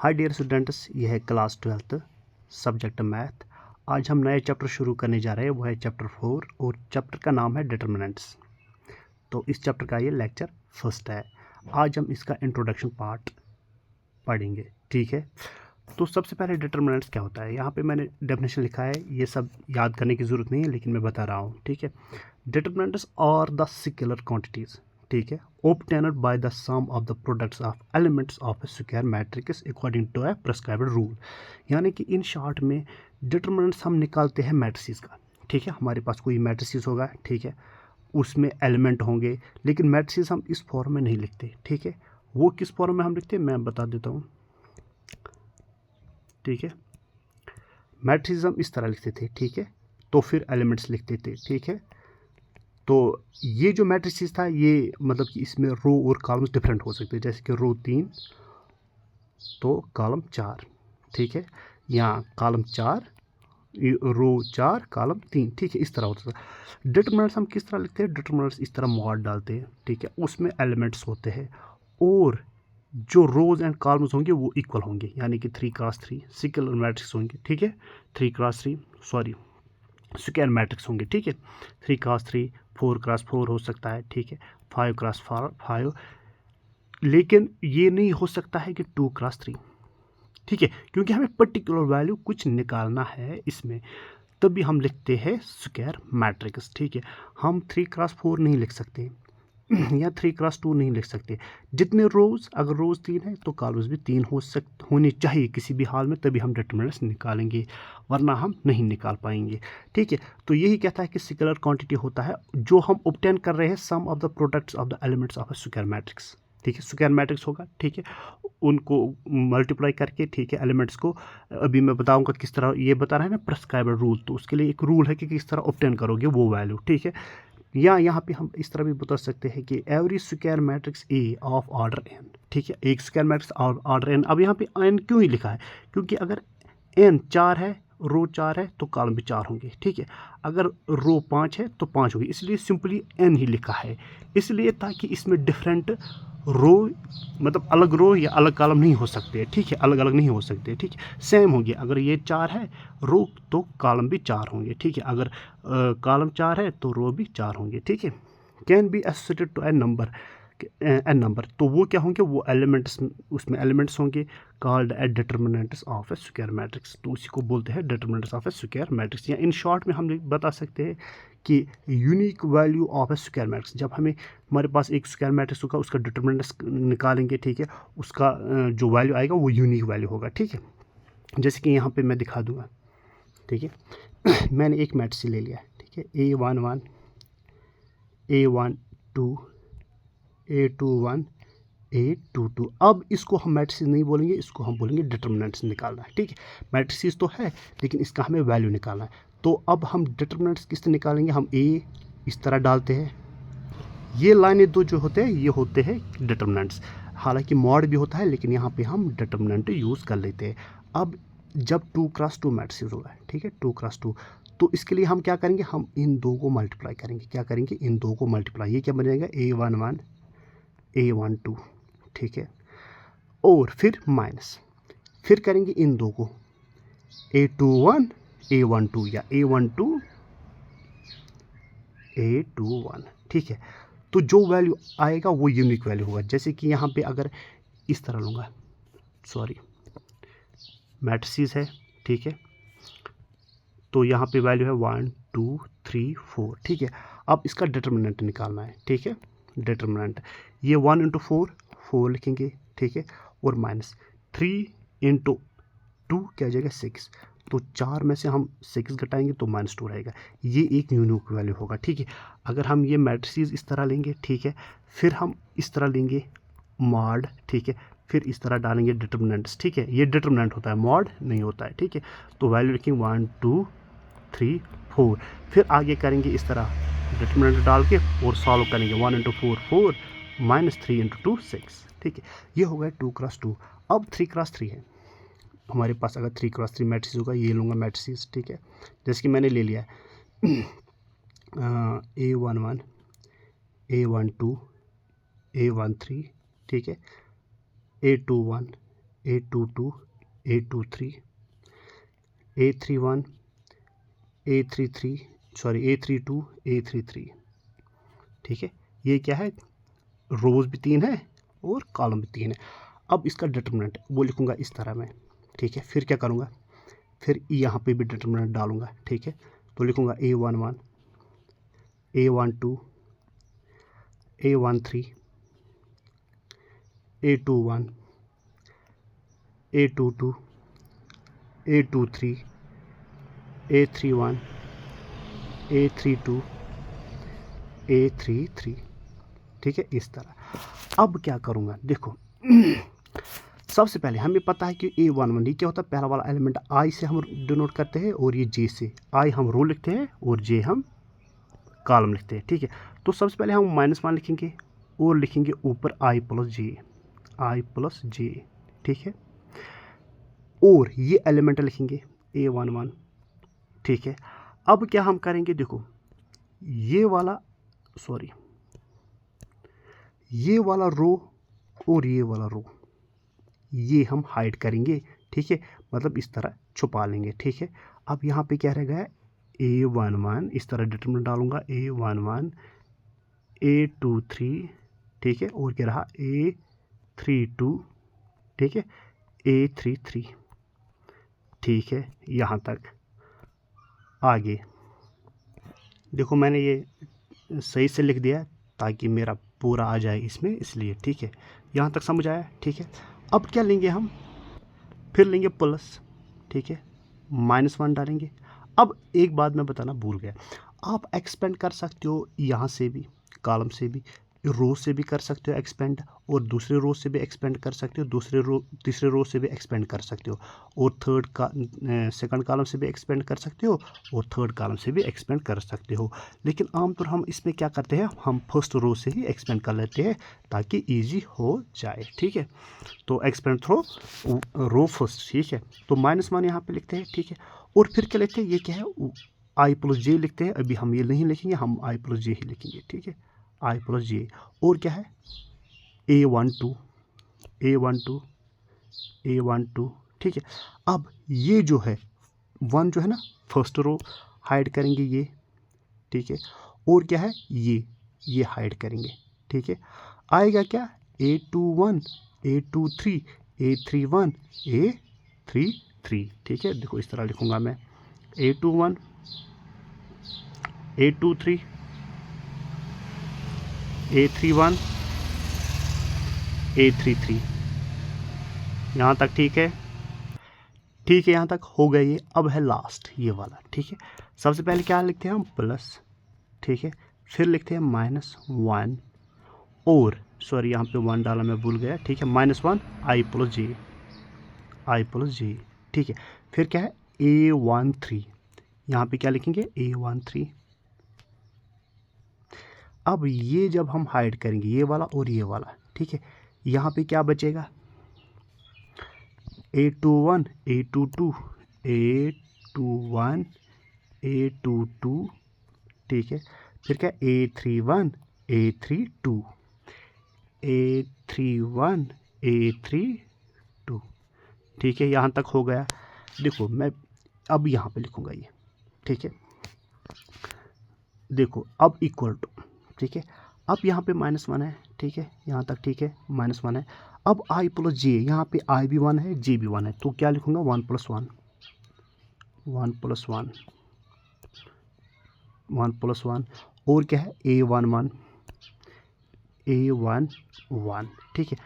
Hi dear students, यह है class 12th subject math. आज हम नए चैप्टर शुरू करने जा रहे हैं, वो है चैप्टर 4 और चैप्टर का नाम है डिटर्मिनेंट्स। तो इस चैप्टर का ये लेक्चर फर्स्ट है। आज हम इसका इंट्रोडक्शन पार्ट पढ़ेंगे, ठीक है। तो सबसे पहले डिटर्मिनेंट्स क्या होता है, यहाँ पे मैंने डेफिनेशन लिखा है, ये सब याद करने की ज़रूरत नहीं है, लेकिन मैं बता रहा हूँ, ठीक है। Determinants are the scalar quantities, ठीक है, obtained by the sum of the products of elements of a square matrix according to a prescribed rule। यानी कि इन शॉर्ट में डिटर्मिनेंट्स हम निकालते हैं मैट्रिसेस का, ठीक है। हमारे पास कोई मैट्रिसेस होगा, ठीक है, उसमें एलिमेंट होंगे, लेकिन मैट्रिसेस हम इस फॉर्म में नहीं लिखते, ठीक है। वो किस फॉर्म में हम लिखते हैं मैं बता देता हूँ, ठीक है। मैट्रिसेस हम इस तरह लिखते थे, ठीक है, तो फिर एलिमेंट्स लिखते थे, ठीक है। तो ये जो मैट्रिसेस था, ये मतलब कि इसमें रो और कॉलम्स डिफरेंट हो सकते हैं, जैसे कि रो 3 तो कॉलम 4, ठीक है, या कॉलम 4 रो 4 कॉलम 3, ठीक है, इस तरह होता था। डिटर्मिनेंट्स हम किस तरह लिखते हैं, डिटर्मिनेंट्स इस तरह मॉड डालते हैं, ठीक है, उसमें एलिमेंट्स होते हैं और जो रोज एंड कॉलम्स होंगे वो इक्वल होंगे, यानी कि 3x3 स्केलर मैट्रिक्स होंगे, ठीक है, 3x3 सॉरी स्क्वायर मैट्रिक्स होंगे, ठीक है, 3x3 4x4 हो सकता है, ठीक है, 5x5, लेकिन ये नहीं हो सकता है कि 2x3, ठीक है, क्योंकि हमें पर्टिकुलर वैल्यू कुछ निकालना है इसमें, तभी हम लिखते हैं स्क्वायर मैट्रिक्स, ठीक है। हम 3x4 नहीं लिख सकते या 3x2 नहीं लिख सकते। जितने रोज, अगर रोज 3 है तो कॉलम्स भी 3 होने चाहिए किसी भी हाल में, तभी हम डिटर्मिनेंट्स निकालेंगे, वरना हम नहीं निकाल पाएंगे, ठीक है। तो यही कहता है कि स्केलर क्वांटिटी होता है जो हम ऑब्टेन कर रहे हैं sum of the products of the elements of a square matrix, ठीक है। स्क्वायर मैट्रिक्स होगा, ठीक है, उनको मल्टीप्लाई करके, ठीक है, एलिमेंट्स को अभी मैं बताऊंगा किस तरह, ये बता रहा है ना प्रेस्क्राइब्ड रूल, तो उसके लिए एक रूल है कि किस तरह ऑब्टेन करोगे वो वैल्यू, ठीक है। या यहाँ पे हम इस तरह भी बता सकते हैं कि every square matrix A of order n, ठीक है, एक स्क्वायर मैट्रिक्स ऑर्डर एन। अब यहाँ पे एन क्यों ही लिखा है, क्योंकि अगर एन 4 है, रो 4 है तो कॉलम भी 4 होंगे, ठीक है। अगर रो 5 है तो 5 होंगे, इसलिए सिंपली एन ही लिखा है, इसलिए ताकि इसमें डिफरेंट रो मतलब अलग रो या अलग कॉलम नहीं हो सकते, ठीक है, अलग अलग नहीं हो सकते, ठीक है, सेम होंगे। अगर ये 4 है रो तो कॉलम भी 4 होंगे, ठीक है, अगर कॉलम 4 है तो रो भी 4 होंगे, ठीक है। Can be associated to an number, तो वो क्या होंगे, वो एलिमेंट्स, उसमें एलिमेंट्स होंगे called a determinants of a square matrix, तो उसी को बोलते हैं determinants of a square matrix. या इन शॉर्ट में हम बता सकते हैं कि unique value of a square matrix, जब हमारे पास एक स्क्वायर मैट्रिक्स होगा, उसका डिटर्मिनेंट्स निकालेंगे, ठीक है, उसका जो वैल्यू आएगा वो यूनिक वैल्यू होगा, ठीक है। जैसे कि यहाँ पे मैं दिखा दूंगा, ठीक है। मैंने एक मैट्रिक्स ले लिया, ठीक है, A11 A12 A21 A22। अब इसको हम मैट्रिसेस नहीं बोलेंगे, इसको हम बोलेंगे डिटर्मिनेंट्स निकालना है, ठीक है। मैट्रिसेस तो है लेकिन इसका हमें वैल्यू निकालना है, तो अब हम डिटर्मिनेंट्स किस तरह निकालेंगे, हम ए इस तरह डालते हैं, ये लाइनें दो जो होते हैं ये होते हैं डिटर्मिनेंट्स। हालांकि मॉड भी होता है, लेकिन यहाँ पे हम डिटर्मिनेंट यूज़ कर लेते हैं। अब जब 2x2 मैट्रिक्स होगा, ठीक है, 2x2, तो इसके लिए हम क्या करेंगे, हम इन दो को मल्टीप्लाई करेंगे, क्या करेंगे, इन दो को मल्टीप्लाई, ये क्या बन जाएगा A11 A12, ठीक है, और फिर माइनस, फिर करेंगे इन दो को A21 A12 या A12 A21, ठीक है। तो जो वैल्यू आएगा वो यूनिक वैल्यू होगा। जैसे कि यहाँ पे अगर इस तरह लूँगा, सॉरी, मैट्रिसेस है, ठीक है, तो यहाँ पे वैल्यू है 1 2 3 4, ठीक है। अब इसका डिटर्मिनेंट निकालना है, ठीक है, डिटर्मिनेंट, ये 1 इंटू 4 लिखेंगे, ठीक है, और माइनस 3 इंटू 2 क्या हो जाएगा 6, तो 4 में से हम 6 घटाएंगे तो -2 रहेगा, ये एक यूनिक वैल्यू होगा, ठीक है। अगर हम ये मैट्रिसेस इस तरह लेंगे, ठीक है, फिर हम इस तरह लेंगे मॉड, ठीक है, फिर इस तरह डालेंगे डिटर्मिनेंट्स, ठीक है, ये डिटर्मिनेंट होता है, मॉड नहीं होता है, ठीक है। तो वैल्यू लिखेंगे 1 2 3 4, फिर आगे करेंगे इस तरह डिटर्मिनेंट डाल के और सॉल्व करेंगे, 1 इंटू 4 4 -3 इंटू 2 6, ठीक है, ये हो गया 2x2। अब 3x3 है हमारे पास, अगर 3x3 मैट्रिक्स होगा, ये लूँगा मैट्रिक्स, ठीक है, जैसे कि मैंने ले लिया A11 A12 A13, ठीक है, A21 A22 A23 A31 A33 sorry A32 A33। ठीक है, ये क्या है, रोज़ भी 3 है और कॉलम भी 3 है। अब इसका डिटरमिनेंट वो लिखूंगा इस तरह में। ठीक है, फिर क्या करूँगा, फिर यहाँ पे भी डिटरमिनेंट डालूंगा। ठीक है, तो लिखूंगा A11 A12 A13 A21 A22 A23 A31 A32 A33। ठीक है, इस तरह। अब क्या करूँगा, देखो सबसे पहले हमें पता है कि A11 ये क्या होता है, पहला वाला एलिमेंट आई से हम डिनोट करते हैं और ये जे से। आई हम रो लिखते हैं और जे हम कॉलम लिखते हैं। ठीक है, तो सबसे पहले हम -1 लिखेंगे और लिखेंगे ऊपर आई प्लस जे। ठीक है, और ये एलिमेंट लिखेंगे A11। ठीक है, अब क्या हम करेंगे, देखो ये वाला रो और ये वाला रो ये हम हाइड करेंगे। ठीक है, मतलब इस तरह छुपा लेंगे। ठीक है, अब यहाँ पे क्या रह गया, A11 इस तरह डिटरमिनेंट डालूंगा A11 A23। ठीक है, और क्या रहा A32। ठीक है, A33। ठीक है, यहाँ तक। आगे देखो मैंने ये सही से लिख दिया ताकि मेरा पूरा आ जाए इसमें, इसलिए। ठीक है, यहाँ तक समझ आया। ठीक है, अब क्या लेंगे हम, फिर लेंगे प्लस। ठीक है, -1 डालेंगे। अब एक बात मैं बताना भूल गया, आप एक्सपेंड कर सकते हो यहाँ से भी, कॉलम से भी, रो से भी कर सकते हो एक्सपेंड, और दूसरे रो से भी एक्सपेंड कर सकते हो, तीसरे रो से भी एक्सपेंड कर सकते हो, और सेकंड कॉलम से भी एक्सपेंड कर सकते हो, और थर्ड कॉलम से भी एक्सपेंड कर सकते हो। लेकिन आमतौर हम इसमें क्या करते हैं, हम फर्स्ट रो से ही एक्सपेंड कर लेते हैं ताकि ईजी हो जाए। ठीक है, तो एक्सपेंड थ्रो रो फर्स्ट। ठीक है, तो -1 यहाँ पे लिखते हैं। ठीक है, और फिर क्या लिखते हैं, ये क्या है, आई प्लस जे लिखते हैं। अभी हम ये नहीं लिखेंगे, हम आई प्लस जे ही लिखेंगे। ठीक है, आई प्लस जे, और क्या है A12 A12। ठीक है, अब ये जो है 1 जो है ना, फर्स्ट रो हाइड करेंगे ये। ठीक है, और क्या है, ये हाइड करेंगे। ठीक है, आएगा क्या, A21 A23 A31 A33। ठीक है, देखो इस तरह लिखूंगा मैं, A21 A23 A31 A33। यहाँ तक ठीक है। ठीक है, यहाँ तक हो गया ये। अब है लास्ट ये वाला। ठीक है, सबसे पहले क्या लिखते हैं हम, प्लस। ठीक है, फिर लिखते हैं -1, और सॉरी यहाँ पे 1 डाला मैं भूल गया। ठीक है, -1 आई प्लस जे। ठीक है, फिर क्या है A13, यहाँ पे क्या लिखेंगे A13। अब ये जब हम हाइड करेंगे ये वाला और ये वाला, ठीक है, यहाँ पे क्या बचेगा, A21 A22 A21 A22। ठीक है, फिर क्या A31 A32 A31 A32। ठीक है, यहाँ तक हो गया। देखो मैं अब यहाँ पे लिखूँगा ये। ठीक है, देखो अब इक्वल टू। ठीक है, अब यहाँ पे -1 है। ठीक है, यहाँ तक ठीक है, -1 है। अब आई प्लस जे, यहाँ पे आई भी 1 है, जे भी 1 है, तो क्या लिखूँगा 1 + 1 1 + 1 1 + 1, और क्या है A11 A11। ठीक है,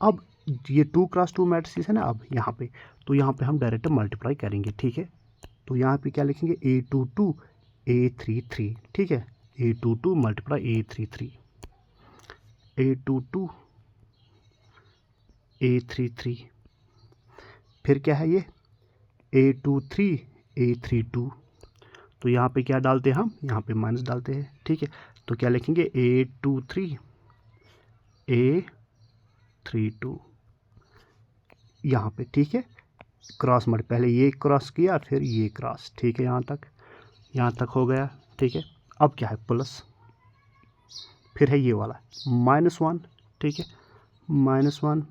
अब ये 2 × 2 मैट्रिक्स है ना, अब यहाँ पे, तो यहाँ पे हम डायरेक्ट मल्टीप्लाई करेंगे। ठीक है, तो यहाँ पे क्या लिखेंगे A22 A33। ठीक है, A22 × A33 A22 A33। फिर क्या है ये A23 A32। तो यहाँ पे क्या डालते हैं हम, यहाँ पे माइनस डालते हैं। ठीक है, तो क्या लिखेंगे A23 A32 यहाँ पे। ठीक है, क्रॉस मल्टी, पहले ये क्रॉस किया फिर ये क्रॉस। ठीक है, यहाँ तक हो गया। ठीक है, अब क्या है प्लस, फिर है ये वाला -1। ठीक है, -1,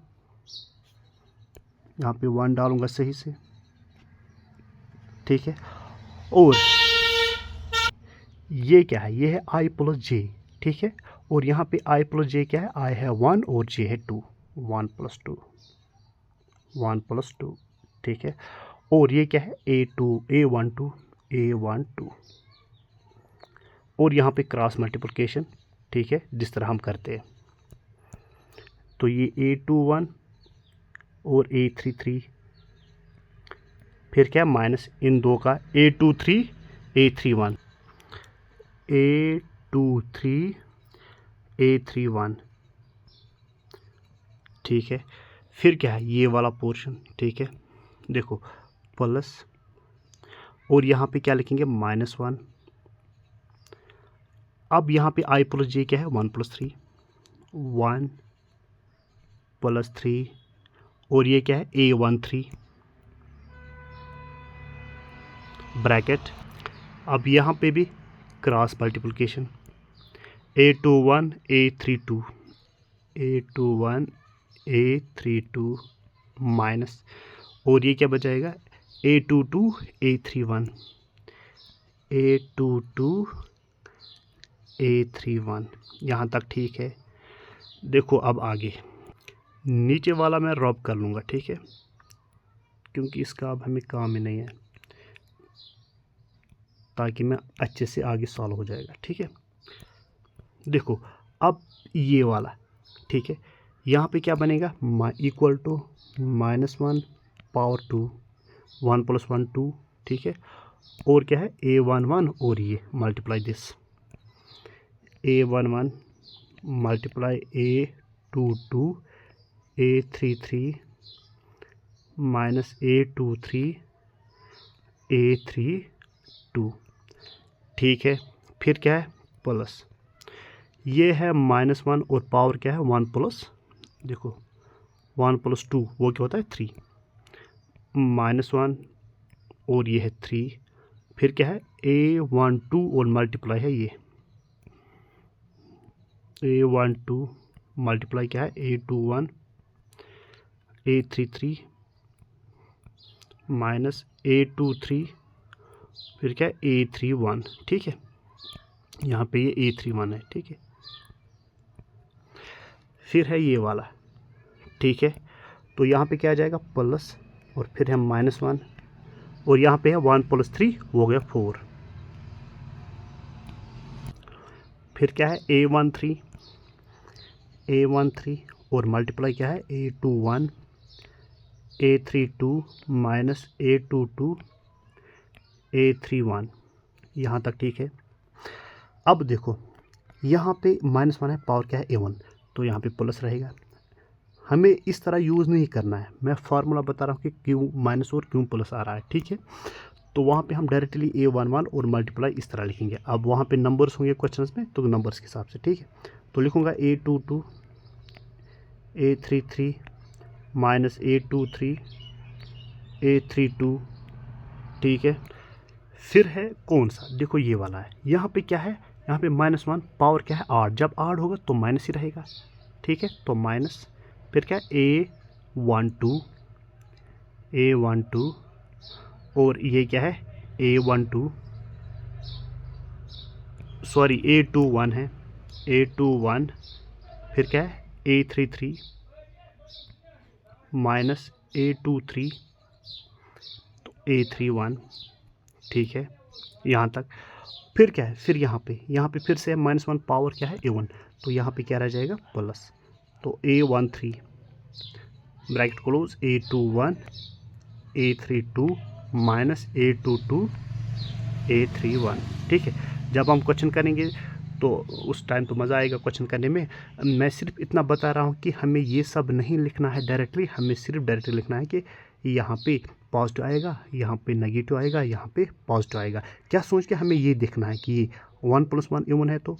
यहाँ पे 1 डालूँगा सही से, ठीक है। और ये क्या है, ये है i प्लस जे, ठीक है। और यहाँ पे i प्लस जे क्या है, i है 1 और j है 2, 1 प्लस 2, 1 प्लस 2, ठीक है। और ये क्या है, a12 a12, और यहाँ पे क्रॉस मल्टीप्लिकेशन, ठीक है, जिस तरह हम करते हैं। तो ये a21 और a33, फिर क्या माइनस इन दो का a23 a31, a23 a31, ठीक है। फिर क्या है, ये वाला पोर्शन, ठीक है, देखो प्लस, और यहाँ पे क्या लिखेंगे -1। अब यहाँ पे i प्लस जे क्या है, 1 प्लस 3, 1 प्लस 3, और ये क्या है a13 ब्रैकेट। अब यहाँ पे भी cross multiplication, a21 a32, a21 a32 minus, और ये क्या बचाएगा a22 a31, a22 a31, यहाँ तक ठीक है। देखो अब आगे नीचे वाला मैं रब कर लूँगा, ठीक है, क्योंकि इसका अब हमें काम ही नहीं है, ताकि मैं अच्छे से आगे सॉल्व हो जाएगा, ठीक है। देखो अब ये वाला, ठीक है, यहाँ पे क्या बनेगा, इक्वल टू -1 पावर 2, 1 + 1 2, ठीक है। और क्या है a11, और ये multiply this a11 multiply a22 a33 minus a23 a32, ठीक है। फिर क्या है प्लस, ये है -1 और पावर क्या है 1 प्लस, देखो 1 + 2 वो क्या होता है 3, -1 और ये है 3, फिर क्या है a12 और मल्टीप्लाई है ये a12 मल्टीप्लाई क्या है a21 a33 माइनस a23, फिर क्या है a31, ठीक है। यहाँ पे ये a31 है, ठीक है। फिर है ये वाला, ठीक है। तो यहाँ पे क्या आ जाएगा प्लस, और फिर है -1, और यहाँ पे है 1 + 3 हो गया 4, फिर क्या है a13 और मल्टीप्लाई क्या है a21 a32 minus a22 a31, यहाँ तक ठीक है। अब देखो यहाँ पे -1 है, पावर क्या है a1, तो यहाँ पे प्लस रहेगा। हमें इस तरह यूज़ नहीं करना है, मैं फार्मूला बता रहा हूँ कि क्यों माइनस और क्यों प्लस आ रहा है, ठीक है। तो वहाँ पे हम डायरेक्टली a11 और मल्टीप्लाई इस तरह लिखेंगे। अब वहाँ पे नंबर्स होंगे क्वेश्चंस में, तो नंबर्स के हिसाब से, ठीक है। तो लिखूँगा a22 a33 minus a23 a32, ठीक है। फिर है कौन सा, देखो ये वाला है, यहाँ पे क्या है, यहाँ पे -1 पावर क्या है 8, जब 8 होगा तो माइनस ही रहेगा, ठीक है। तो माइनस, फिर क्या a12 और ये क्या है a12, सॉरी a21 है a21, फिर क्या है a33 माइनस a23 तो a31, ठीक है, यहाँ तक। फिर क्या है, फिर यहाँ पे फिर से -1 पावर क्या है a1, तो यहाँ पे क्या रह जाएगा प्लस, तो a13 bracket close a21 a32 minus a22 a31, ठीक है। जब हम क्वेश्चन करेंगे तो उस टाइम तो मज़ा आएगा क्वेश्चन करने में। मैं सिर्फ इतना बता रहा हूँ कि हमें ये सब नहीं लिखना है डायरेक्टली, हमें सिर्फ डायरेक्टली लिखना है कि यहाँ पे पॉजिटिव आएगा, यहाँ पे नेगेटिव आएगा, यहाँ पे पॉजिटिव आएगा। क्या सोच के हमें ये देखना है कि 1 + 1 इवन है तो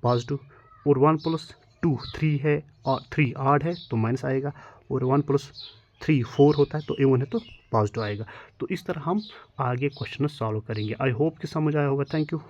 पॉजिटिव, और 1 + 2 3 है, और 3 8 है तो माइनस आएगा, और 1 + 3 4 होता है तो इवन है तो पॉजिटिव आएगा। तो इस तरह हम आगे क्वेश्चन सॉल्व करेंगे। आई होप कि समझ आया होगा। Thank you.